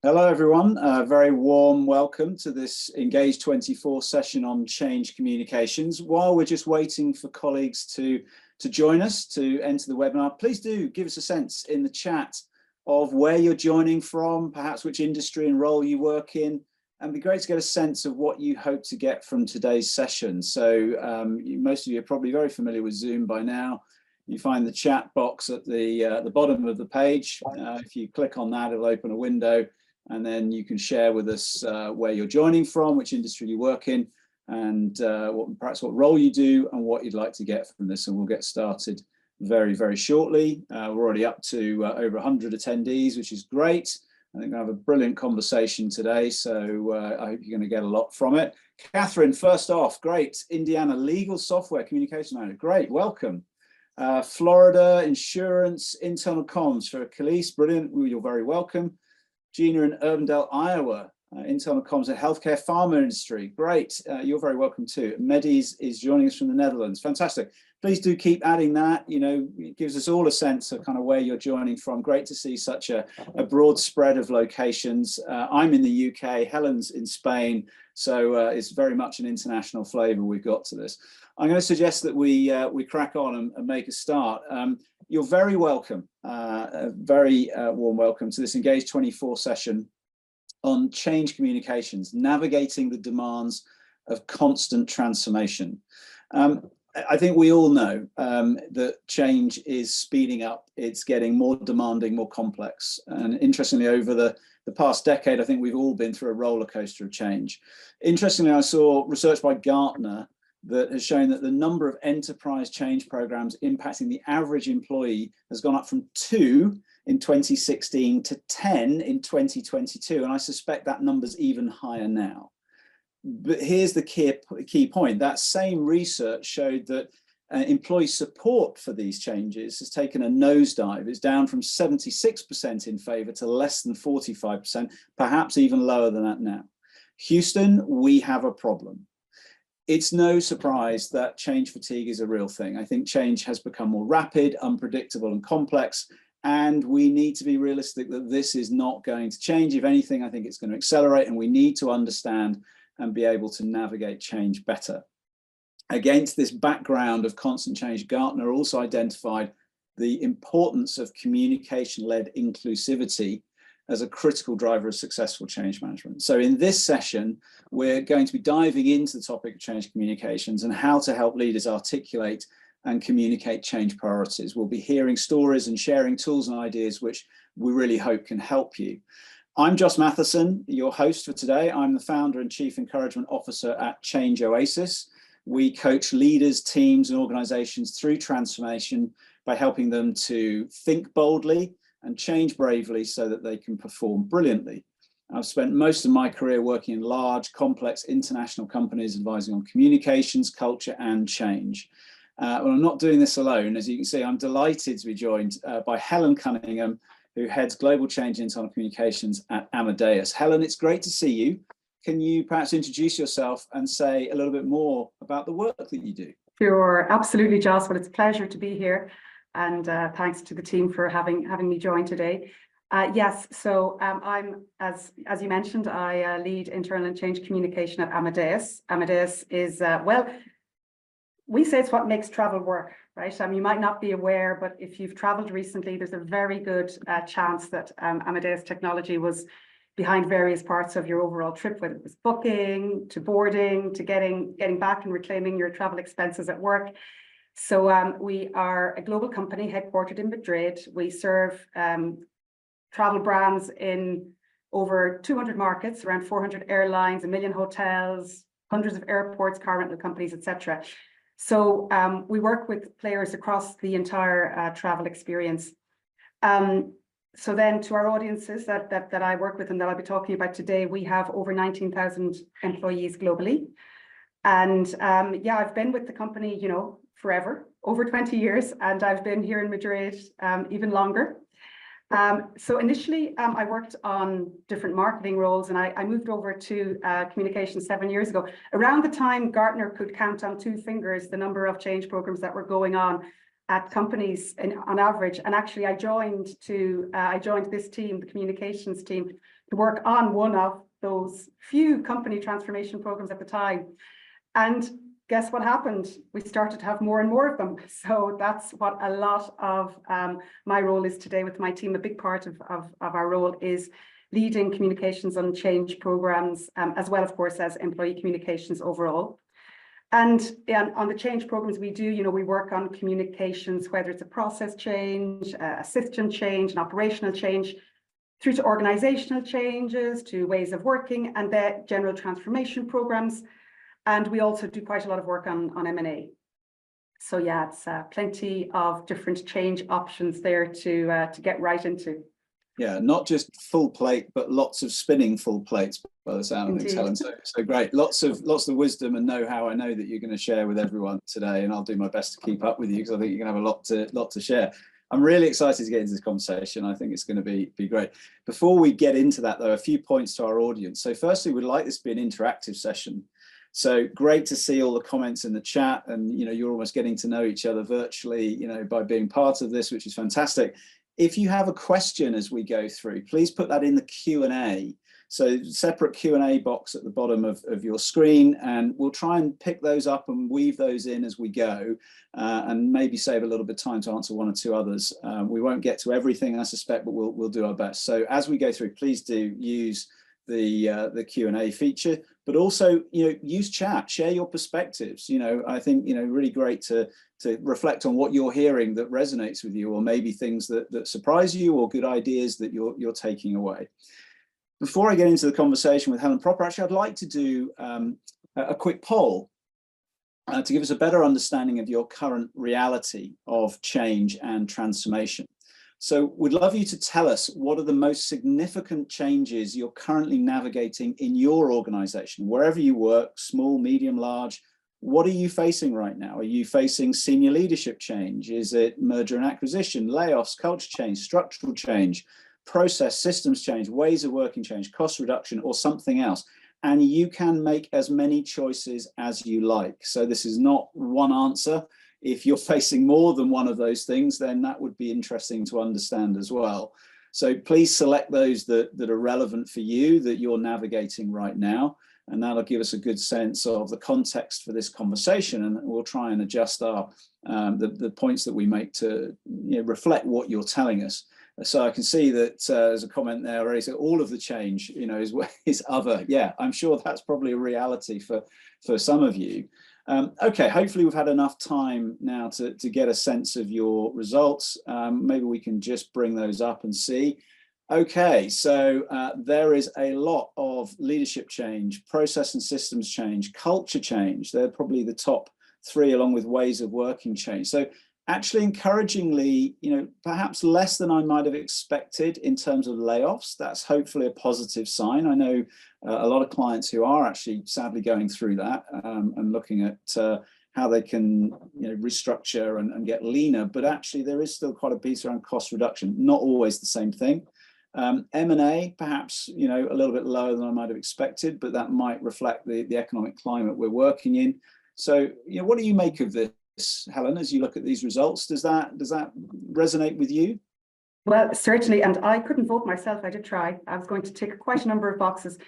Hello, everyone. A very warm welcome to this Engage 24 session on change communications. While we're just waiting for colleagues to join us to enter the webinar, please do give us a sense in the chat of where you're joining from, perhaps which industry and role you work in, and it'd be great to get a sense of what you hope to get from today's session. So most of you are probably very familiar with Zoom by now. You find the chat box at the bottom of the page. If you click on that, it'll open a window, and then you can share with us where you're joining from, which industry you work in, and perhaps what role you do and what you'd like to get from this. And we'll get started very, very shortly. We're already up to over 100 attendees, which is great. I think I have a brilliant conversation today, so I hope you're going to get a lot from it. Catherine, first off, great. Indiana Legal Software Communication Manager, great, welcome. Florida Insurance Internal Comms for Khalees, brilliant, you're very welcome. Gina in Urbandale, Iowa, internal comms and healthcare pharma industry. Great, you're very welcome too. Medes is joining us from the Netherlands. Fantastic. Please do keep adding that. You know, it gives us all a sense of kind of where you're joining from. Great to see such a broad spread of locations. I'm in the UK, Helen's in Spain, so it's very much an international flavor we've got to this. I'm going to suggest that we crack on and make a start. You're very welcome, a very warm welcome to this Engage 24 session on change communications, navigating the demands of constant transformation. I think we all know that change is speeding up. It's getting more demanding, more complex. And interestingly, over the past decade, I think we've all been through a roller coaster of change. Interestingly, I saw research by Gartner that has shown that the number of enterprise change programs impacting the average employee has gone up from 2 in 2016 to 10 in 2022. And I suspect that number's even higher now. But here's the key point. That same research showed that employee support for these changes has taken a nosedive. It's down from 76% in favor to less than 45%, perhaps even lower than that now. Houston, we have a problem. It's no surprise that change fatigue is a real thing. I think change has become more rapid, unpredictable, and complex, and we need to be realistic that this is not going to change. If anything, I think it's going to accelerate, and we need to understand and be able to navigate change better. Against this background of constant change, Gartner also identified the importance of communication-led inclusivity as a critical driver of successful change management. So in this session, we're going to be diving into the topic of change communications and how to help leaders articulate and communicate change priorities. We'll be hearing stories and sharing tools and ideas which we really hope can help you. I'm Joss Matheson, your host for today. I'm the founder and chief encouragement officer at Change Oasis. We coach leaders, teams, and organizations through transformation by helping them to think boldly and change bravely so that they can perform brilliantly. I've spent most of my career working in large, complex international companies, advising on communications, culture, and change. Well, I'm not doing this alone. As you can see, I'm delighted to be joined by Helen Cunningham, who heads Global Change and Internal Communications at Amadeus. Helen, it's great to see you. Can you perhaps introduce yourself and say a little bit more about the work that you do? Sure, absolutely, Joss. Well, it's a pleasure to be here. And thanks to the team for having me join today. Yes, so I'm, as you mentioned, I lead internal and change communication at Amadeus. Amadeus is, well, we say it's what makes travel work, right? You might not be aware, but if you've traveled recently, there's a very good chance that Amadeus technology was behind various parts of your overall trip, whether it was booking, to boarding, to getting back and reclaiming your travel expenses at work. So we are a global company headquartered in Madrid. We serve travel brands in over 200 markets, around 400 airlines, 1 million hotels, hundreds of airports, car rental companies, etc. So we work with players across the entire travel experience. So then to our audiences that I work with and that I'll be talking about today, we have over 19,000 employees globally. And yeah, I've been with the company, you know, forever, over 20 years, and I've been here in Madrid even longer. So initially, I worked on different marketing roles, and I moved over to communications 7 years ago. Around the time Gartner could count on 2 fingers the number of change programs that were going on at companies on average. And actually, I joined this team, the communications team, to work on one of those few company transformation programs at the time. And guess what happened? We started to have more and more of them. So that's what a lot of my role is today with my team. A big part of our role is leading communications on change programs, as well, of course, as employee communications overall. And on the change programs we do, we work on communications, whether it's a process change, a system change, an operational change, through to organizational changes, to ways of working, and the general transformation programs. And we also do quite a lot of work on M&A. So yeah, it's plenty of different change options there to get right into. Yeah, not just full plate, but lots of spinning full plates by the sound of things, Helen. So great. Lots of wisdom and know-how I know that you're going to share with everyone today, and I'll do my best to keep up with you because I think you're going to have a lot to share. I'm really excited to get into this conversation. I think it's going to be great. Before we get into that, though, a few points to our audience. So firstly, we'd like this to be an interactive session. So great to see all the comments in the chat, and you're almost getting to know each other virtually, by being part of this, which is fantastic. If you have a question as we go through, please put that in the Q&A. So separate Q&A box at the bottom of your screen, and we'll try and pick those up and weave those in as we go, and maybe save a little bit of time to answer one or two others. We won't get to everything, I suspect, but we'll do our best. So as we go through, please do use the Q&A feature, but also use chat, share your perspectives. I think really great to reflect on what you're hearing that resonates with you, or maybe things that surprise you, or good ideas that you're taking away. Before I get into the conversation with Helen proper, actually I'd like to do a quick poll to give us a better understanding of your current reality of change and transformation. So we'd love you to tell us, what are the most significant changes you're currently navigating in your organization, wherever you work, small, medium, large? What are you facing right now? Are you facing senior leadership change? Is it merger and acquisition, layoffs, culture change, structural change, process, systems change, ways of working change, cost reduction, or something else? And you can make as many choices as you like. So this is not one answer. If you're facing more than one of those things, then that would be interesting to understand as well. So please select those that are relevant for you, that you're navigating right now, and that'll give us a good sense of the context for this conversation, and we'll try and adjust our the points that we make to reflect what you're telling us. So I can see that there's a comment there already. So all of the change, is other. Yeah, I'm sure that's probably a reality for some of you. Okay, hopefully we've had enough time now to get a sense of your results. Maybe we can just bring those up and see. Okay, so there is a lot of leadership change, process and systems change, culture change. They're probably the top three, along with ways of working change. So actually, encouragingly, perhaps less than I might have expected in terms of layoffs. That's hopefully a positive sign. I know a lot of clients who are actually sadly going through that and looking at how they can restructure and get leaner, but actually there is still quite a piece around cost reduction, not always the same thing. M&A, perhaps a little bit lower than I might have expected, but that might reflect the economic climate we're working in. So what do you make of this, Helen, as you look at these results? Does that resonate with you? Well, certainly, and I couldn't vote myself. I did try. I was going to tick quite a number of boxes.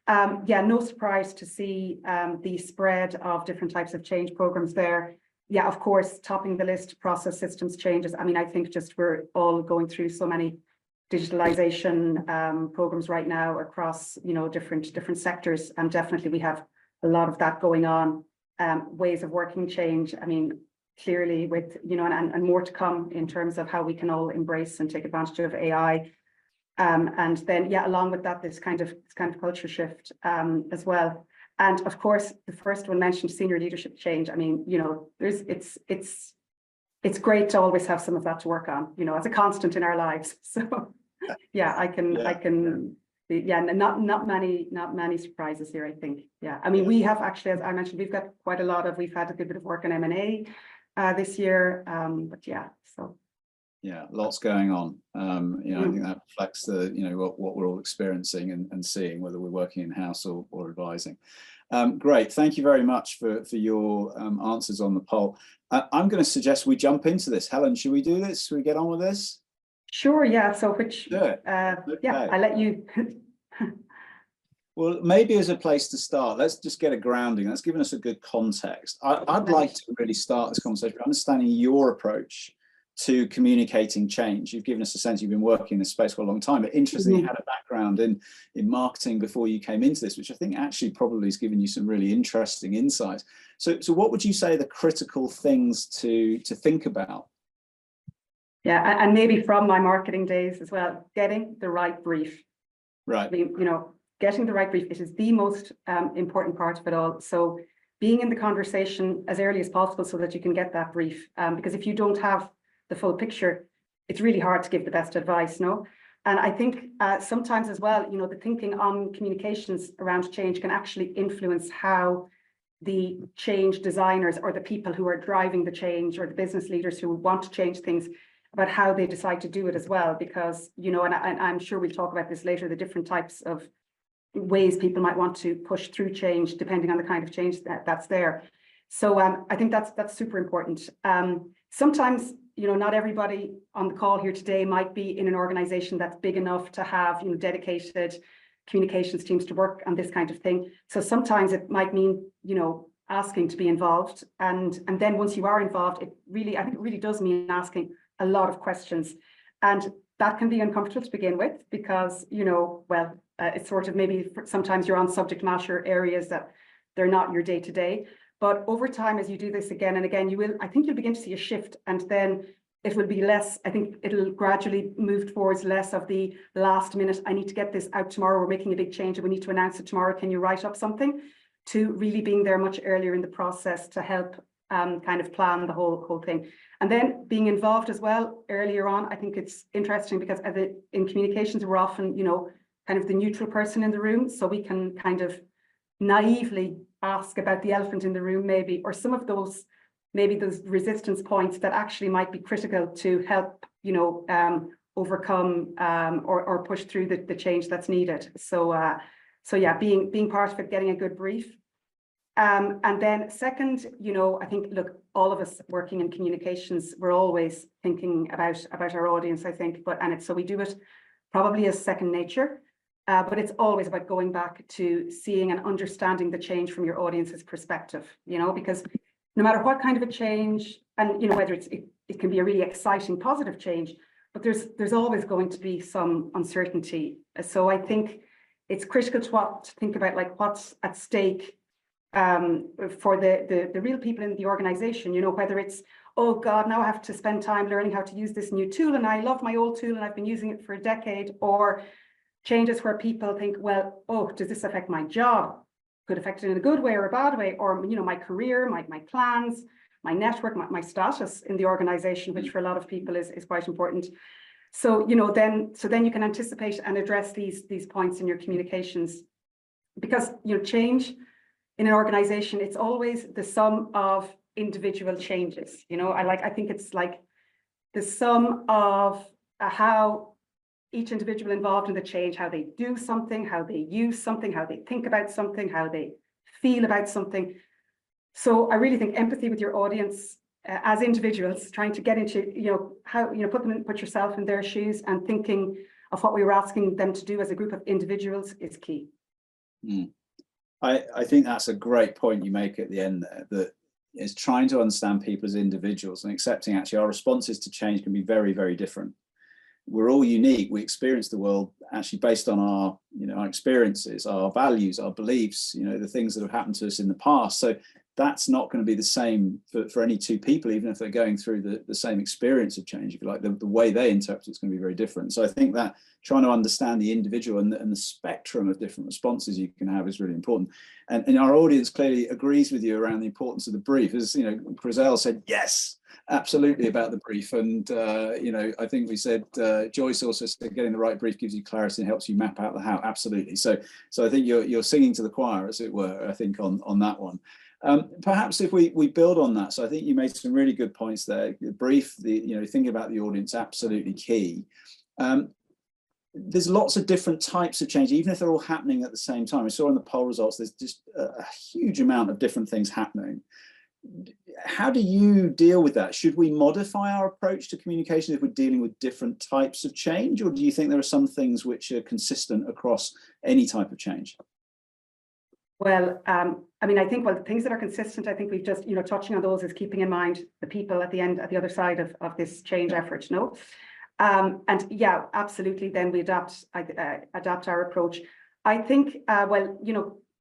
Yeah, no surprise to see the spread of different types of change programs there. Yeah, of course, topping the list, process systems changes. I mean, I think just we're all going through so many digitalization programs right now across different sectors, and definitely we have a lot of that going on. Ways of working change. I mean, clearly with and more to come in terms of how we can all embrace and take advantage of AI. And then along with that, this kind of culture shift as well. And of course, the first one mentioned, senior leadership change. I mean, it's great to always have some of that to work on, as a constant in our lives. So not many surprises here, I think. Yeah, I mean, we have actually, as I mentioned, we've had a good bit of work on M&A this year, but yeah, so. Yeah, lots going on. I think that reflects what we're all experiencing and seeing, whether we're working in-house or advising. Great, thank you very much for your answers on the poll. I'm going to suggest we jump into this. Helen, should we do this? Should we get on with this? Sure, yeah. So Okay. I'll let you Well, maybe as a place to start, let's just get a grounding. That's given us a good context. I'd like to really start this conversation by understanding your approach to communicating change. You've given us a sense you've been working in this space for a long time, but interestingly, you had a background in marketing before you came into this, which I think actually probably has given you some really interesting insights. So what would you say are the critical things to think about? Yeah, and maybe from my marketing days as well, getting the right brief. Right. I mean, getting the right brief, it is the most important part of it all. So being in the conversation as early as possible so that you can get that brief. Because if you don't have the full picture, it's really hard to give the best advice, no? And I think sometimes as well, the thinking on communications around change can actually influence how the change designers or the people who are driving the change or the business leaders who want to change things, about how they decide to do it as well. Because, and I'm sure we'll talk about this later, the different types of ways people might want to push through change depending on the kind of change that's there. So I think that's super important. Sometimes, not everybody on the call here today might be in an organization that's big enough to have, dedicated communications teams to work on this kind of thing. So sometimes it might mean, asking to be involved. And then once you are involved, I think it really does mean asking a lot of questions. And that can be uncomfortable to begin with because, it's sort of maybe sometimes you're on subject matter areas that they're not your day to day. But over time, as you do this again and again, I think you'll begin to see a shift, and then it will be less, I think it'll gradually move towards less of the last minute, I need to get this out tomorrow, we're making a big change and we need to announce it tomorrow, can you write up something? To really being there much earlier in the process to help kind of plan the whole thing. And then being involved as well earlier on, I think it's interesting because in communications, we're often, kind of the neutral person in the room. So we can kind of naively ask about the elephant in the room, maybe, or some of those, maybe those resistance points that actually might be critical to help, overcome or push through the change that's needed. So yeah, being part of it, getting a good brief. And then second, I think, look, all of us working in communications, we're always thinking about our audience, I think, so we do it probably as second nature, but it's always about going back to seeing and understanding the change from your audience's perspective, because no matter what kind of a change, and, whether it can be a really exciting, positive change, but there's always going to be some uncertainty. So I think it's critical to think about like what's at stake for the real people in the organization, whether it's, oh God, now I have to spend time learning how to use this new tool and I love my old tool and I've been using it for a decade, or changes where people think, well, oh, does this affect my job? Could affect it in a good way or a bad way, or, my career, my plans, my network, my status in the organization, which for a lot of people is quite important. So, then you can anticipate and address these points in your communications, because, change in an organization, it's always the sum of individual changes. I think it's like the sum of how each individual involved in the change, how they do something, how they use something, how they think about something, how they feel about something. So I really think empathy with your audience as individuals, trying to get into, put yourself in their shoes and thinking of what we were asking them to do as a group of individuals is key. Mm. I think that's a great point you make at the end there, that is trying to understand people as individuals and accepting actually our responses to change can be very, very different. We're all unique. We experience the world actually based on our, our experiences, our values, our beliefs, the things that have happened to us in the past. So that's not going to be the same for any two people, even if they're going through the same experience of change, if you like. The way they interpret it's going to be very different. So I think that trying to understand the individual and the spectrum of different responses you can have is really important. And our audience clearly agrees with you around the importance of the brief. As Chriselle said, yes, absolutely, about the brief. And I think we said, Joyce also said, getting the right brief gives you clarity and helps you map out the how. Absolutely. So I think you're singing to the choir, as it were, I think on that one. Perhaps if we build on that, so I think you made some really good points there. The brief, thinking about the audience, absolutely key. There's lots of different types of change, even if they're all happening at the same time. We saw in the poll results, there's just a huge amount of different things happening. how do you deal with that? Should we modify our approach to communication if we're dealing with different types of change, or do you think there are some things which are consistent across any type of change? Well, I mean, I think, well, the things that are consistent, I think we've just, touching on those is keeping in mind the people at the end, at the other side of this change effort, and yeah, absolutely, then we adapt our approach. I think, well,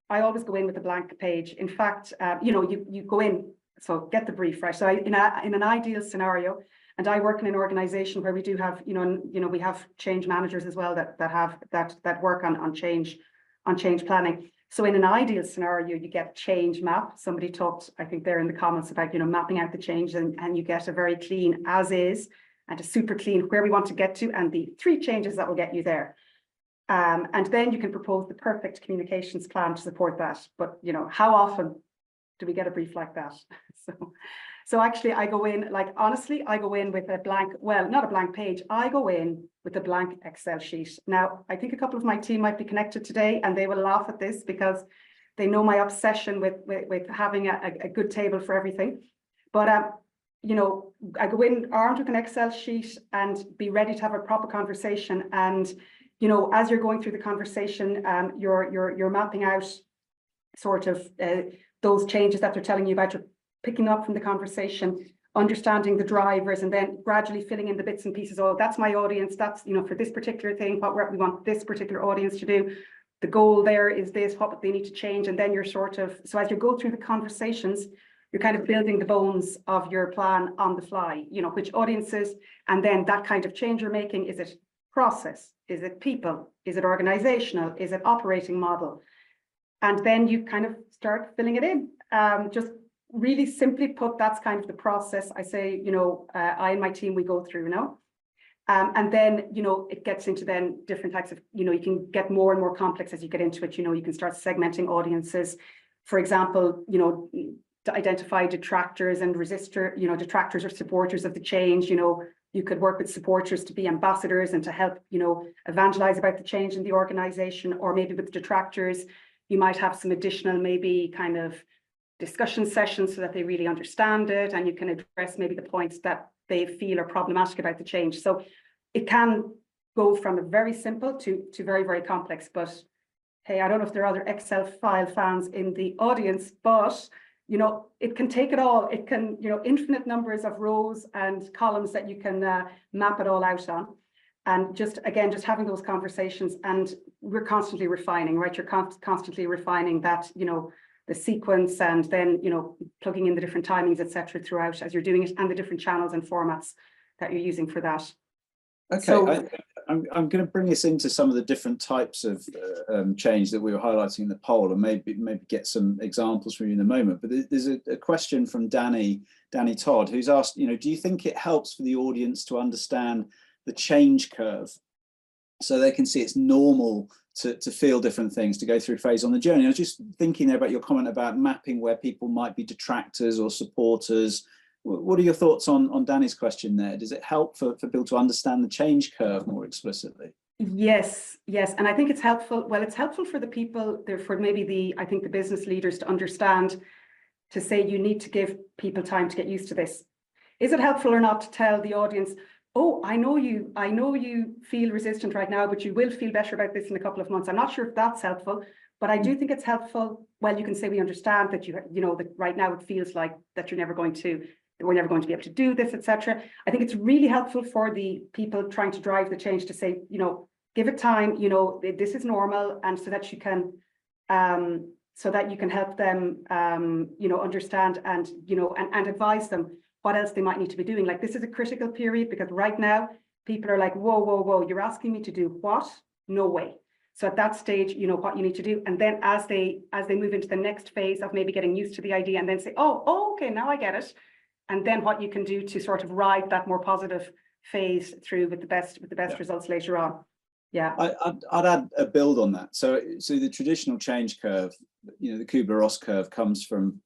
I always go in with a blank page. In fact, you go in, so get the brief, right? So in an ideal scenario, and I work in an organization where we do have, we have change managers as well that work on change planning. So in an ideal scenario, you get change map. Somebody talked, I think there in the comments about, mapping out the change, and you get a very clean as is and a super clean where we want to get to and the 3 changes that will get you there. And then you can propose the perfect communications plan to support that. But, how often do we get a brief like that? So actually I go in, like, honestly, I go in with a blank, well, not a blank page. I go in with a blank Excel sheet. Now, I think a couple of my team might be connected today and they will laugh at this because they know my obsession with having a good table for everything. But, I go in armed with an Excel sheet and be ready to have a proper conversation. And, as you're going through the conversation, you're mapping out sort of those changes that they're telling you about. You're picking up from the conversation, understanding the drivers, and then gradually filling in the bits and pieces. Oh, that's my audience. That's, for this particular thing, what we want this particular audience to do. The goal there is this, what they need to change. And then you're sort of, so as you go through the conversations, you're kind of building the bones of your plan on the fly, which audiences, and then that kind of change you're making. Is it process? Is it people? Is it organizational? Is it operating model? And then you kind of start filling it in. Just really simply put, that's kind of the process. I say, I and my team, we go through, and then, it gets into then different types of, you can get more and more complex as you get into it. You can start segmenting audiences. For example, to identify detractors and detractors or supporters of the change. You could work with supporters to be ambassadors and to help, evangelize about the change in the organization, or maybe with detractors, you might have some additional, maybe kind of discussion sessions so that they really understand it, and you can address maybe the points that they feel are problematic about the change. So it can go from a very simple to very, very complex. But hey, I don't know if there are other Excel file fans in the audience, but it can take it all. It can, infinite numbers of rows and columns that you can map it all out on. And just having those conversations, and we're constantly refining, right? You're constantly refining that, the sequence, and then, plugging in the different timings, etc. throughout as you're doing it, and the different channels and formats that you're using for that. Okay, so, I'm going to bring us into some of the different types of change that we were highlighting in the poll, and maybe get some examples from you in a moment. But there's a question from Danny Todd, who's asked, do you think it helps for the audience to understand the change curve so they can see it's normal to feel different things, to go through a phase on the journey? I was just thinking there about your comment about mapping where people might be detractors or supporters. What are your thoughts on Danny's question there? Does it help for people to understand the change curve more explicitly? Yes. And I think it's helpful. Well, it's helpful for the people, for maybe I think the business leaders to understand, to say you need to give people time to get used to this. Is it helpful or not to tell the audience, oh, I know you feel resistant right now, but you will feel better about this in a couple of months? I'm not sure if that's helpful, but I do think it's helpful. Well, you can say we understand that that right now it feels like that we're never going to be able to do this, etc. I think it's really helpful for the people trying to drive the change to say, give it time, this is normal, and so that you can help them, understand and, and advise them what else they might need to be doing. Like, this is a critical period because right now people are like, whoa, you're asking me to do what? No way. So at that stage, what you need to do. And then as they move into the next phase of maybe getting used to the idea, and then say, oh, okay, now I get it. And then what you can do to sort of ride that more positive phase through with the best results later on. Yeah, I'd add a build on that. So the traditional change curve, the Kubler-Ross curve, comes from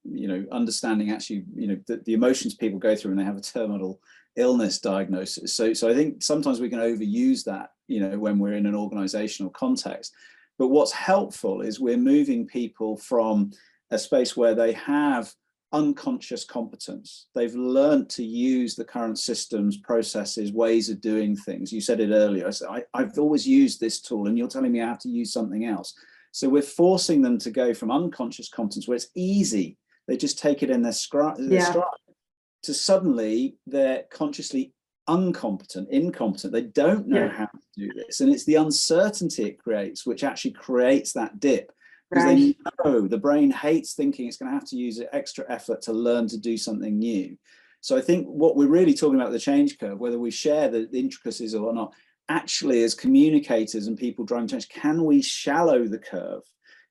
understanding actually the emotions people go through when they have a terminal illness diagnosis. So I think sometimes we can overuse that when we're in an organizational context. But what's helpful is we're moving people from a space where they have unconscious competence. They've learned to use the current systems, processes, ways of doing things. You said it earlier. I said, I've always used this tool and you're telling me I have to use something else. So we're forcing them to go from unconscious competence, where it's easy, they just take it in their stride, to suddenly they're consciously incompetent. They don't know how to do this. And it's the uncertainty it creates, which actually creates that dip. Because they know the brain hates thinking it's going to have to use extra effort to learn to do something new. So I think what we're really talking about, the change curve, whether we share the intricacies or not, actually as communicators and people driving change, can we shallow the curve?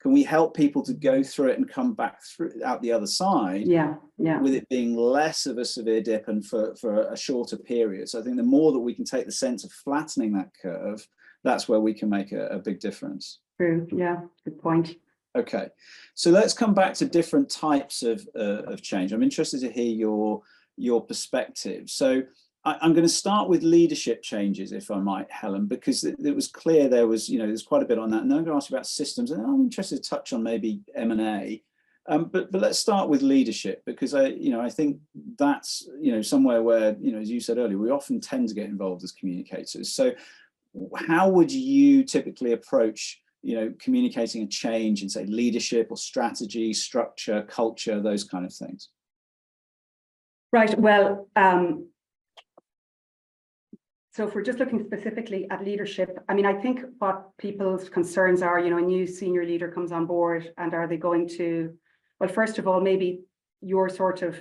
Can we help people to go through it and come back through out the other side with it being less of a severe dip and for a shorter period? So I think the more that we can take the sense of flattening that curve, that's where we can make a big difference. True, yeah, good point. Okay, so let's come back to different types of change. I'm interested to hear your perspective. So I'm going to start with leadership changes, if I might, Helen, because it was clear there's quite a bit on that. And then I'm going to ask you about systems, and I'm interested to touch on maybe M&A. But let's start with leadership, because I think that's somewhere where, as you said earlier, we often tend to get involved as communicators. So how would you typically approach communicating a change in, say, leadership or strategy, structure, culture, those kind of things? Right. Well, so if we're just looking specifically at leadership, I mean, I think what people's concerns are, a new senior leader comes on board, and are they going to, well, first of all, maybe your sort of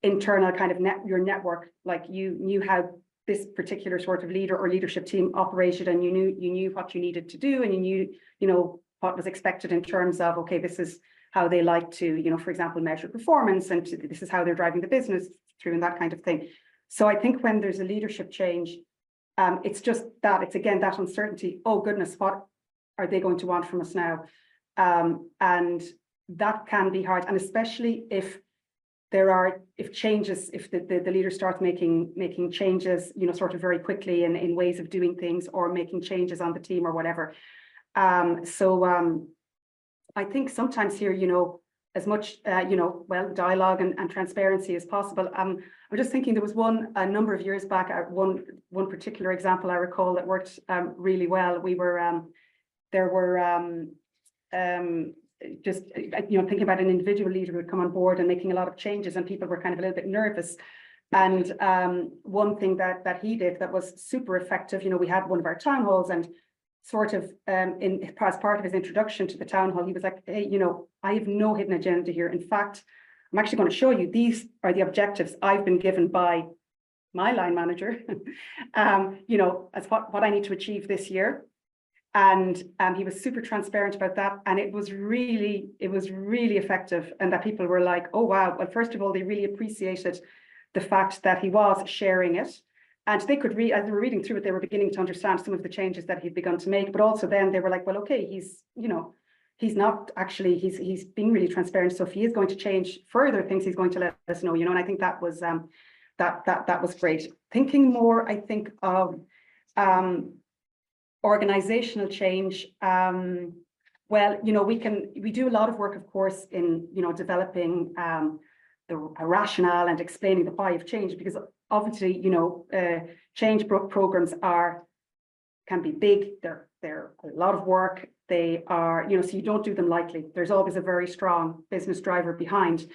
internal kind of your network, like you knew how this particular sort of leader or leadership team operated, and you knew what you needed to do, and you knew what was expected in terms of, okay, this is how they like to, for example, measure performance, and this is how they're driving the business through, and that kind of thing. So I think when there's a leadership change, it's just that, it's again that uncertainty. Oh goodness, what are they going to want from us now? And that can be hard, and especially if the leader starts making changes, sort of very quickly in ways of doing things, or making changes on the team or whatever. I think sometimes here, as much, well, dialogue and transparency as possible. I'm just thinking there was a number of years back, one particular example I recall that worked really well. Just thinking about an individual leader who would come on board and making a lot of changes, and people were kind of a little bit nervous. And one thing that he did that was super effective, we had one of our town halls, and sort of as part of his introduction to the town hall, he was like, hey, I have no hidden agenda here. In fact, I'm actually going to show you, these are the objectives I've been given by my line manager, as what I need to achieve this year. And he was super transparent about that, and it was really effective, and that people were like, oh wow. Well, first of all, they really appreciated the fact that he was sharing it, and they could read, as they were reading through it, they were beginning to understand some of the changes that he'd begun to make. But also then they were like, well, okay, he's not actually, he's being really transparent, so if he is going to change further things, he's going to let us know, and I think that was that was great. Thinking more, I think, of organizational change. Well, we do a lot of work, of course, in developing the rationale and explaining the why of change, because obviously change programs can be big. They're a lot of work. They are, so you don't do them lightly. There's always a very strong business driver behind.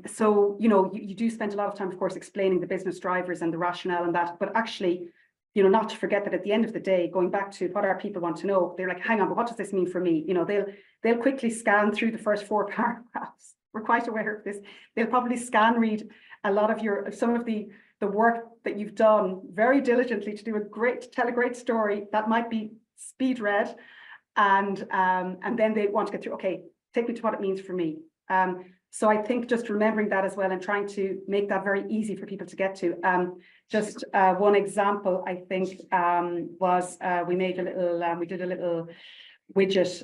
So you do spend a lot of time, of course, explaining the business drivers and the rationale and that, but actually, not to forget that at the end of the day, going back to what our people want to know, they're like, hang on, but what does this mean for me? They'll quickly scan through the first 4 paragraphs. We're quite aware of this. They'll probably read a lot of some of the work that you've done very diligently to tell a great story that might be speed read, and then they want to get through, okay, take me to what it means for me. So I think just remembering that as well, and trying to make that very easy for people to get to. Just one example, I think, was we did a little widget.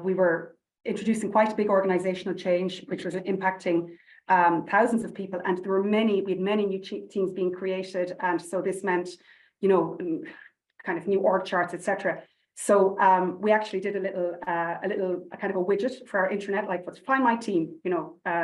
We were introducing quite a big organizational change, which was impacting thousands of people, and we had many new teams being created, and so this meant, kind of new org charts, etc. So we actually did a little kind of a widget for our intranet, like let's find my team,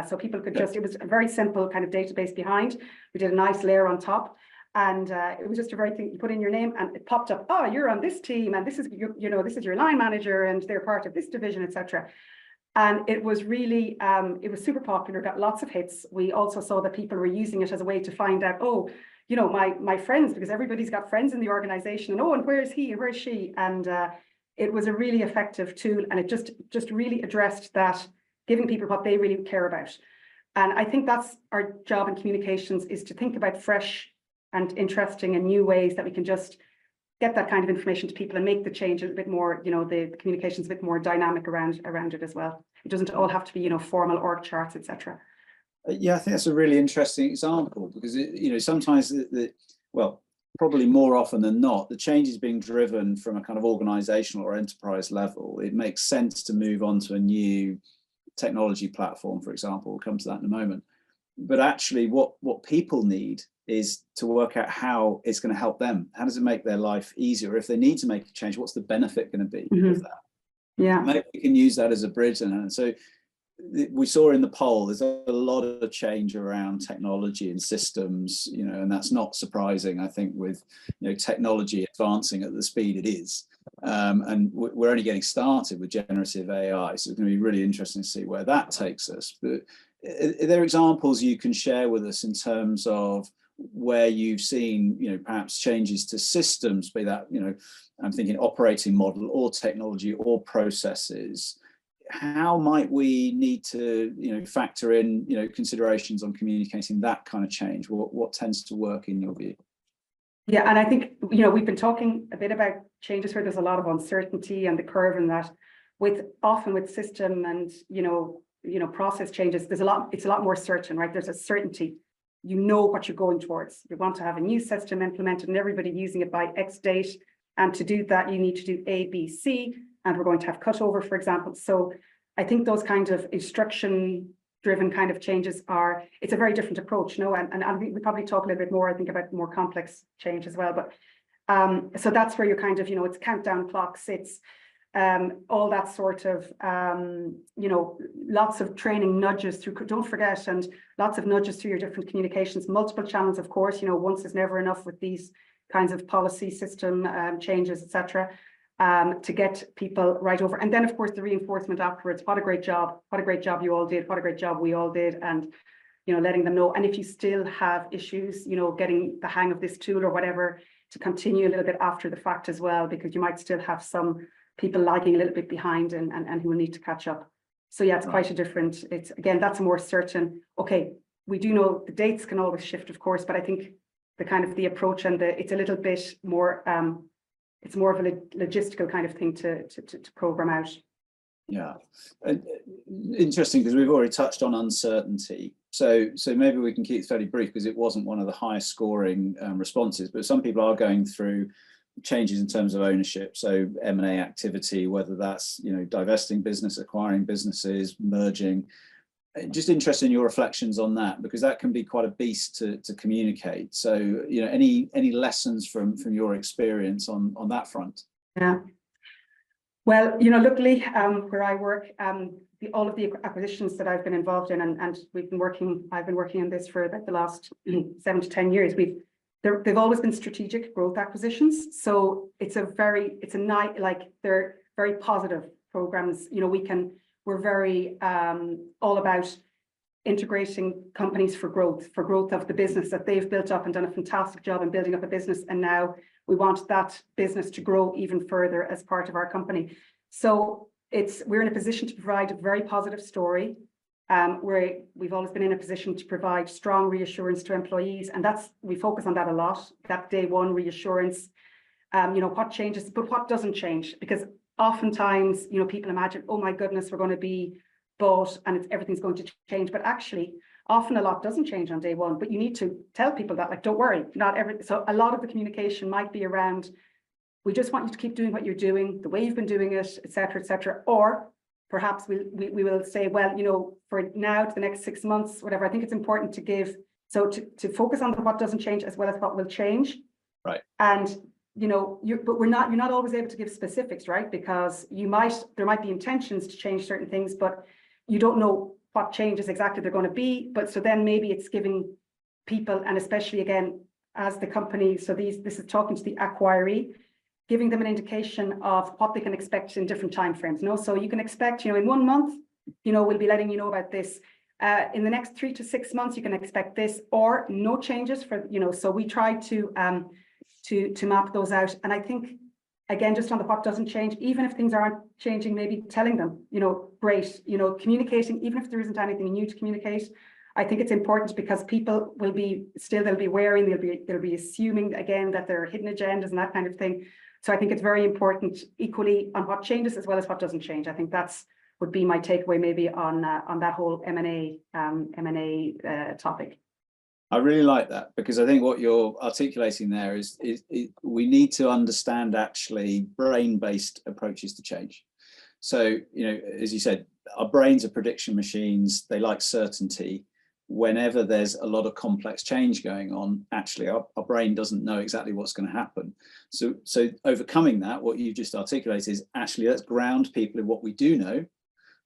so people could just, it was a very simple kind of database behind. We did a nice layer on top. And it was just a very thing, you put in your name and it popped up, oh, you're on this team and this is your, this is your line manager and they're part of this division, etc. And it was really, it was super popular, got lots of hits. We also saw that people were using it as a way to find out, oh, my friends, because everybody's got friends in the organization, and oh, and where's he and where's she? And it was a really effective tool, and it just really addressed that, giving people what they really care about. And I think that's our job in communications, is to think about fresh and interesting and new ways that we can just get that kind of information to people and make the change a bit more, the communications a bit more dynamic around it as well. It doesn't all have to be, formal org charts, etc. Yeah, I think that's a really interesting example, because sometimes well, probably more often than not, the change is being driven from a kind of organizational or enterprise level. It makes sense to move on to a new technology platform, for example. We'll come to that in a moment. But actually what people need is to work out how it's going to help them. How does it make their life easier? If they need to make a change, what's the benefit going to be of that? Yeah. Maybe we can use that as a bridge. And so we saw in the poll, there's a lot of change around technology and systems, and that's not surprising, I think, with technology advancing at the speed it is. And we're only getting started with generative AI, so it's going to be really interesting to see where that takes us. But are there examples you can share with us in terms of where you've seen, perhaps changes to systems, be that, I'm thinking operating model or technology or processes? How might we need to, factor in, considerations on communicating that kind of change? What tends to work in your view? Yeah, and I think, we've been talking a bit about changes where there's a lot of uncertainty and the curve, and that often with system and, process changes, it's a lot more certain, right? There's a certainty. You know what you're going towards. You want to have a new system implemented and everybody using it by X date. And to do that, you need to do A, B, C, and we're going to have cutover, for example. So I think those kind of instruction-driven kind of changes it's a very different approach, and we probably talk a little bit more, I think, about more complex change as well. But so that's where you're kind of, it's countdown clocks, it's all that sort of, lots of training nudges through, don't forget, and lots of nudges through your different communications, multiple channels, of course, once is never enough with these kinds of policy system changes, etc., to get people right over. And then, of course, the reinforcement afterwards. What a great job you all did. What a great job we all did. And, letting them know. And if you still have issues, getting the hang of this tool or whatever, to continue a little bit after the fact as well, because you might still have some people lagging a little bit behind and who will need to catch up. So yeah, it's quite a different, again, that's a more certain, okay, we do know the dates can always shift, of course, but I think the kind of the approach and it's a little bit more, it's more of a logistical kind of thing to program out. Yeah, interesting, because we've already touched on uncertainty. So maybe we can keep it fairly brief, because it wasn't one of the highest scoring responses, but some people are going through changes in terms of ownership. So M&A activity, whether that's, divesting business, acquiring businesses, merging. Just interested in your reflections on that, because that can be quite a beast to communicate. So, any lessons from your experience on that front? Yeah. Well, luckily, where I work, all of the acquisitions that I've been involved in, and I've been working on this for about the last 7 to 10 years. They've always been strategic growth acquisitions. So they're very positive programs. We're very all about integrating companies for growth of the business that they've built up and done a fantastic job in building up a business. And now we want that business to grow even further as part of our company. So we're in a position to provide a very positive story. We've always been in a position to provide strong reassurance to employees, and we focus on that a lot, that day one reassurance, what changes, but what doesn't change, because oftentimes, people imagine, oh my goodness, we're going to be bought and everything's going to change, but actually often a lot doesn't change on day one, but you need to tell people that, like, don't worry, so a lot of the communication might be around, we just want you to keep doing what you're doing, the way you've been doing it, etc., or perhaps we will say, well, for now to the next 6 months, whatever. I think it's important to give, so to focus on what doesn't change as well as what will change. Right. And but you're not always able to give specifics, right? Because there might be intentions to change certain things, but you don't know what changes exactly they're going to be. But so then maybe it's giving people, and especially again, as the company, so this is talking to the acquiree, giving them an indication of what they can expect in different timeframes. So you can expect, in 1 month, we'll be letting you know about this. In the next 3 to 6 months, you can expect this, or no changes for, so we try to map those out. And I think, again, just on the what doesn't change, even if things aren't changing, maybe telling them, great, communicating, even if there isn't anything new to communicate. I think it's important because people they'll be wary, they'll be assuming again that there are hidden agendas and that kind of thing. So I think it's very important equally on what changes as well as what doesn't change. I think would be my takeaway maybe on that whole M&A topic. I really like that, because I think what you're articulating there is we need to understand actually brain-based approaches to change. So, as you said, our brains are prediction machines. They like certainty. Whenever there's a lot of complex change going on, actually our brain doesn't know exactly what's going to happen. So overcoming that, what you just articulated is actually let's ground people in what we do know,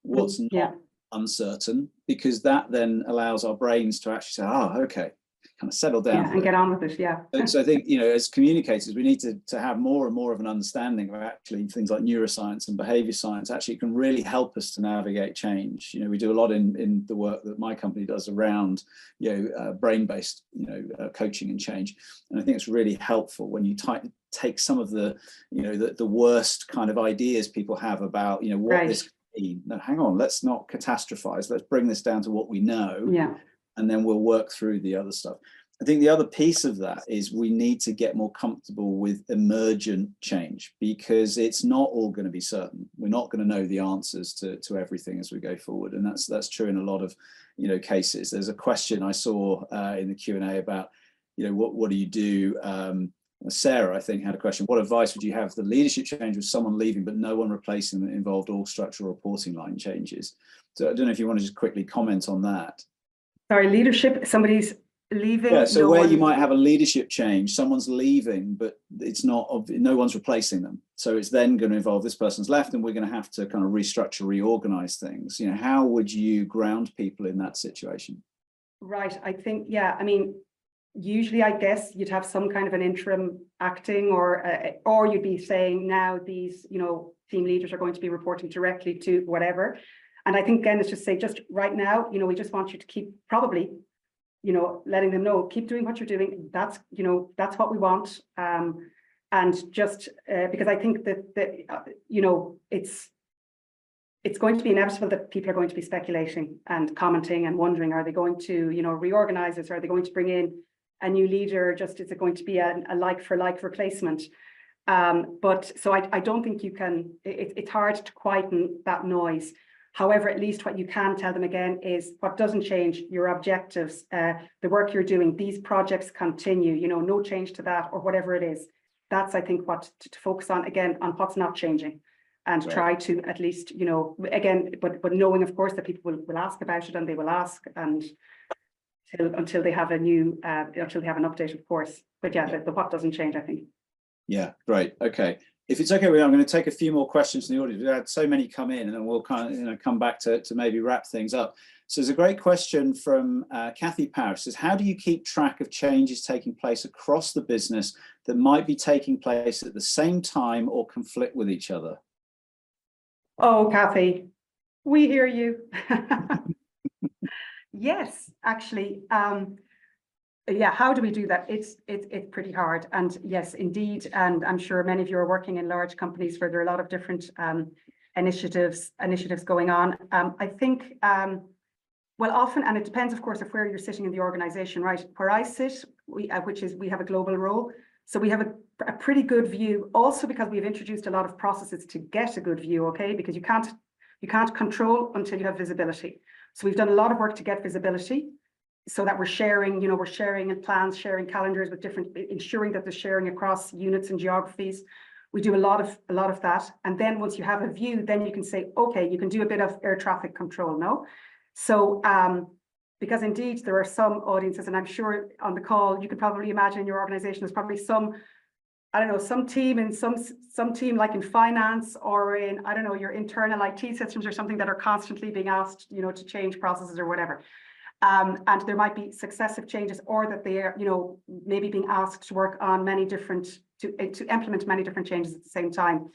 what's not uncertain, because that then allows our brains to actually say, okay, kind of settle down and get on with it. So I think, as communicators, we need to have more and more of an understanding of actually things like neuroscience and behavior science actually can really help us to navigate change. We do a lot in the work that my company does around, brain-based, coaching and change. And I think it's really helpful when you take some of the, the worst kind of ideas people have about, what this could mean. No, hang on, let's not catastrophize. Let's bring this down to what we know. And then we'll work through the other stuff. I think the other piece of that is we need to get more comfortable with emergent change, because it's not all going to be certain. We're not going to know the answers to everything as we go forward. And that's true in a lot of, cases. There's a question I saw in the Q&A about, what do you do? Sarah, I think, had a question. What advice would you have for the leadership change with someone leaving, but no one replacing them that involved all structural reporting line changes? So I don't know if you want to just quickly comment on that. Sorry, leadership, somebody's leaving. Yeah, so where you might have a leadership change, someone's leaving, but it's not, no one's replacing them. So it's then going to involve this person's left, and we're going to have to kind of restructure, reorganize things. How would you ground people in that situation? Right, I think, usually I guess you'd have some kind of an interim acting, or you'd be saying now these, team leaders are going to be reporting directly to whatever. And I think, again, it's just say, just right now, we just want you to keep probably, letting them know, keep doing what you're doing. That's, that's what we want. And just because I think that it's going to be inevitable that people are going to be speculating and commenting and wondering, are they going to, reorganize this? Or are they going to bring in a new leader? Just, is it going to be a like for like replacement? But so I don't think you can, it's hard to quieten that noise. However, at least what you can tell them again is what doesn't change: your objectives, the work you're doing, these projects continue, no change to that, or whatever it is. That's, I think, what to focus on, again, on what's not changing, and try to at least, again, but knowing, of course, that people will ask about it, and they will ask, and until they have until they have an update, of course. But the what doesn't change, I think. Yeah, great. Okay. If it's okay with you, I'm going to take a few more questions from the audience. We've had so many come in, and then we'll kind of come back to maybe wrap things up. So there's a great question from Kathy Parrish. Says, how do you keep track of changes taking place across the business that might be taking place at the same time or conflict with each other? Oh, Kathy, we hear you. Yes, actually. How do we do that? It's pretty hard. And yes, indeed. And I'm sure many of you are working in large companies where there are a lot of different initiatives going on. I think, well, often, and it depends, of course, of where you're sitting in the organization, right? Where I sit, we have a global role. So we have a pretty good view, also because we've introduced a lot of processes to get a good view, okay? Because you can't control until you have visibility. So we've done a lot of work to get visibility, so that we're sharing plans, sharing calendars with different, ensuring that they're sharing across units and geographies. We do a lot of that. And then once you have a view, then you can say, okay, you can do a bit of air traffic control, no? So, because indeed there are some audiences, and I'm sure on the call, you could probably imagine in your organization, there's probably some I don't know, some team in some team like in finance or in, I don't know, your internal IT systems or something that are constantly being asked, you know, to change processes or whatever. And there might be successive changes, or that they are, you know, maybe being asked to work on many different, to implement many different changes at the same time.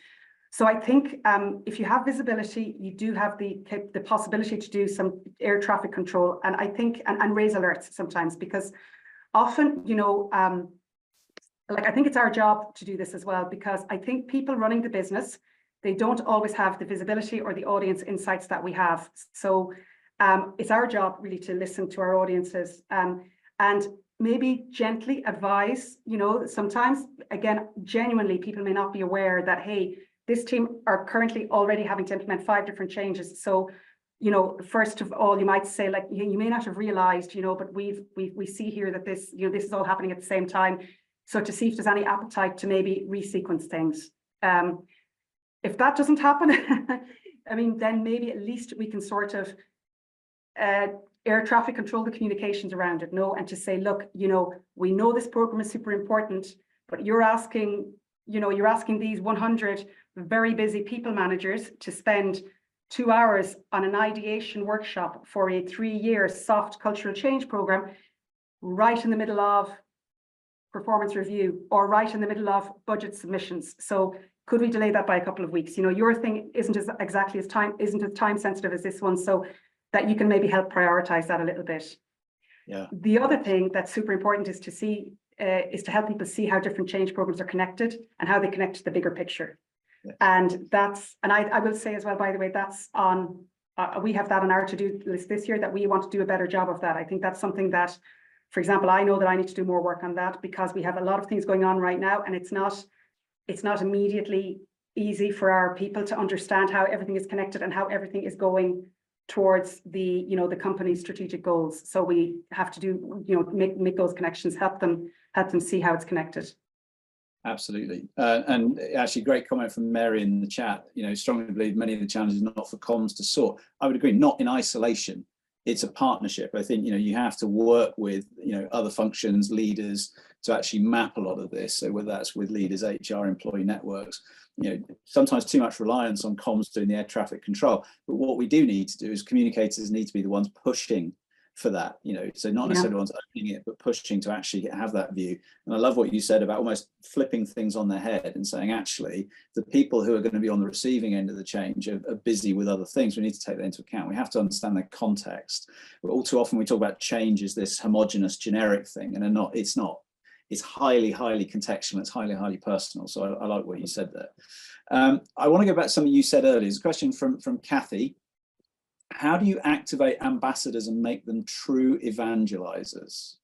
So I think if you have visibility, you do have the possibility to do some air traffic control, and I think, and raise alerts sometimes, because often, you know, like I think it's our job to do this as well, because I think people running the business, they don't always have the visibility or the audience insights that we have. So it's our job really to listen to our audiences and maybe gently advise, you know, sometimes, again, genuinely, people may not be aware that, hey, this team are currently already having to implement 5 different changes. So, you know, first of all, you might say, like, you may not have realized, you know, but we see here that this, you know, this is all happening at the same time. So to see if there's any appetite to maybe resequence things. If that doesn't happen, I mean, then maybe at least we can sort of air traffic control the communications around it, no, and to say, look, you know, we know this program is super important, but you're asking, you know, you're asking these 100 very busy people managers to spend 2 hours on an ideation workshop for a 3-year soft cultural change program right in the middle of performance review or right in the middle of budget submissions. So could we delay that by a couple of weeks? You know, your thing isn't as time sensitive as this one, so that you can maybe help prioritize that a little bit. Yeah. The other thing that's super important is to see, is to help people see how different change programs are connected and how they connect to the bigger picture. Yeah. And that's, and I will say as well, by the way, that's on, we have that on our to-do list this year, that we want to do a better job of that. I think that's something that, for example, I know that I need to do more work on that, because we have a lot of things going on right now, and it's not immediately easy for our people to understand how everything is connected and how everything is going towards the, you know, the company's strategic goals. So we have to do, you know, make those connections, help them see how it's connected. Absolutely. And actually, great comment from Mary in the chat. You know, strongly believe many of the challenges are not for comms to sort. I would agree, not in isolation. It's a partnership. I think, you know, you have to work with, you know, other functions, leaders, to actually map a lot of this. So whether that's with leaders, HR, employee networks, you know, sometimes too much reliance on comms doing the air traffic control. But what we do need to do is communicators need to be the ones pushing for that, you know, so not necessarily ones opening it, but pushing to actually have that view. And I love what you said about almost flipping things on their head and saying, actually, the people who are going to be on the receiving end of the change are busy with other things. We need to take that into account. We have to understand their context. But all too often we talk about change as this homogenous, generic thing, and it's not. It's highly, highly contextual. It's highly, highly personal. So I like what you said there. I want to go back to something you said earlier. It's a question from Kathy. How do you activate ambassadors and make them true evangelizers?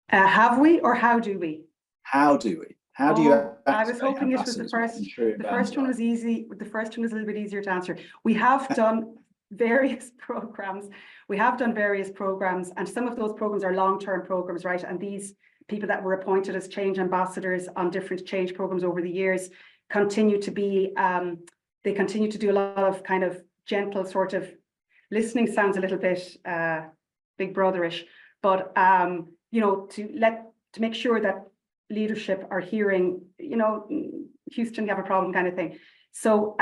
Have we, or how do we? How do we? How do you? I was hoping it was the first. The first one was easy. The first one was a little bit easier to answer. We have done various programs. We have done various programs, and some of those programs are long-term programs, right? And these people that were appointed as change ambassadors on different change programs over the years continue to be. They continue to do a lot of kind of gentle sort of listening. Sounds a little bit big brotherish, but you know, to make sure that leadership are hearing, you know, Houston, you have a problem kind of thing. So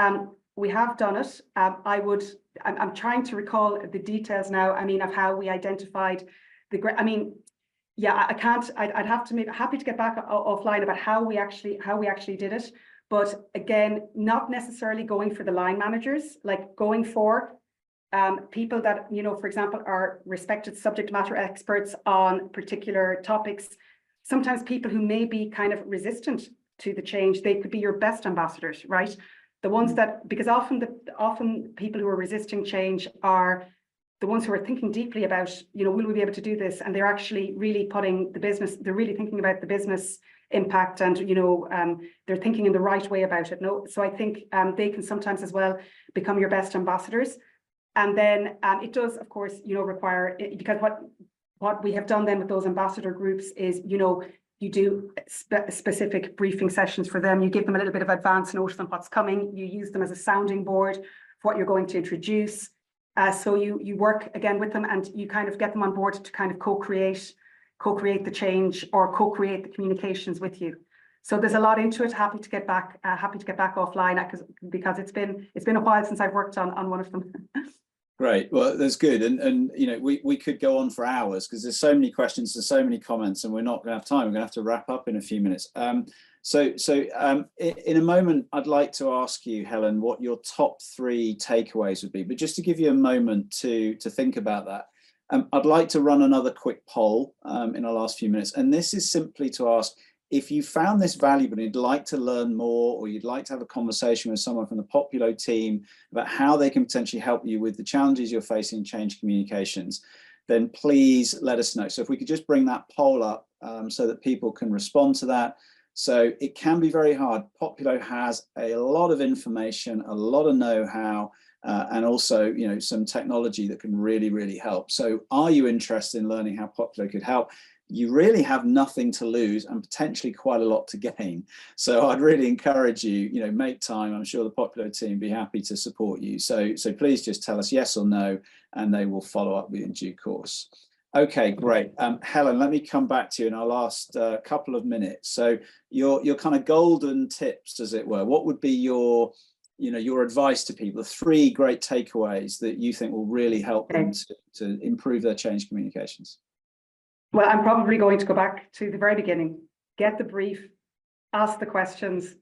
we have done it. I'm trying to recall the details now. I mean, of how we identified I mean, yeah, I can't. I'd have to make happy to get back offline about how we actually did it. But again, not necessarily going for the line managers, like going for people that, you know, for example, are respected subject matter experts on particular topics. Sometimes people who may be kind of resistant to the change, they could be your best ambassadors, right? The ones that, because often people who are resisting change are the ones who are thinking deeply about, you know, will we be able to do this? And they're actually really putting the business, they're really thinking about the business impact, and, you know, they're thinking in the right way about it. No, so I think they can sometimes as well become your best ambassadors. And then it does, of course, you know, require, because what we have done then with those ambassador groups is, you know, you do specific briefing sessions for them. You give them a little bit of advance notice on what's coming. You use them as a sounding board for what you're going to introduce. So you work again with them, and you kind of get them on board to kind of co-create co-create the change or co-create the communications with you. So there's a lot into it. Happy to get back offline because it's been a while since I've worked on one of them. Great. Well, that's good. And you know, we could go on for hours because there's so many questions and so many comments, and we're not going to have time. We're going to have to wrap up in a few minutes. So in a moment, I'd like to ask you, Helen, what your top 3 takeaways would be. But just to give you a moment to think about that, I'd like to run another quick poll in our last few minutes. And this is simply to ask, if you found this valuable and you'd like to learn more, or you'd like to have a conversation with someone from the Populo team about how they can potentially help you with the challenges you're facing in change communications, then please let us know. So if we could just bring that poll up so that people can respond to that. So it can be very hard. Populo has a lot of information, a lot of know-how, and also, you know, some technology that can really, really help. So are you interested in learning how Populo could help? You really have nothing to lose and potentially quite a lot to gain. So I'd really encourage you, you know, make time. I'm sure the Populo team would be happy to support you. So please just tell us yes or no, and they will follow up with you in due course. Okay, great. Helen, let me come back to you in our last couple of minutes. So your kind of golden tips, as it were, what would be your advice to people, the 3 great takeaways that you think will really help them to improve their change communications? Well, I'm probably going to go back to the very beginning. Get the brief, ask the questions,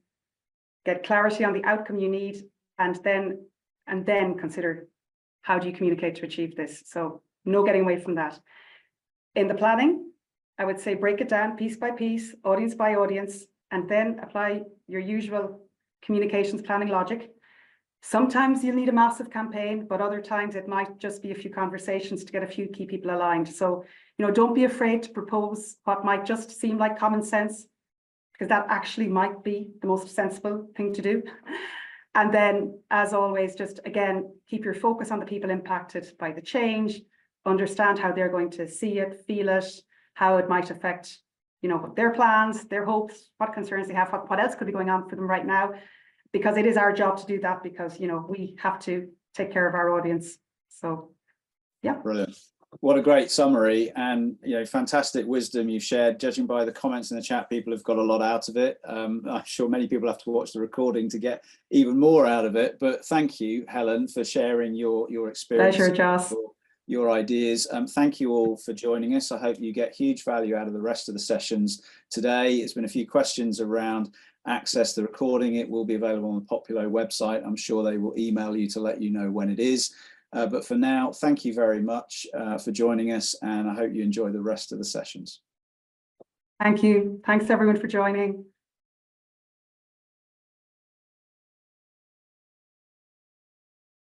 get clarity on the outcome you need, and then consider how do you communicate to achieve this. So no getting away from that. In the planning, I would say break it down piece by piece, audience by audience, and then apply your usual communications planning logic. Sometimes you'll need a massive campaign, but other times it might just be a few conversations to get a few key people aligned. So, you know, don't be afraid to propose what might just seem like common sense, because that actually might be the most sensible thing to do. And then, as always, just again, keep your focus on the people impacted by the change, understand how they're going to see it, feel it, how it might affect, you know, their plans, their hopes, what concerns they have, what else could be going on for them right now. Because it is our job to do that, because, you know, we have to take care of our audience. So, yeah. Brilliant. What a great summary, and, you know, fantastic wisdom you've shared. Judging by the comments in the chat, people have got a lot out of it. I'm sure many people have to watch the recording to get even more out of it. But thank you, Helen, for sharing your experience. Pleasure, Joss. Your ideas. Thank you all for joining us. I hope you get huge value out of the rest of the sessions today. It's been a few questions around access the recording. It will be available on the Populo website. I'm sure they will email you to let you know when it is. But for now, thank you very much for joining us, and I hope you enjoy the rest of the sessions. Thank you. Thanks everyone for joining.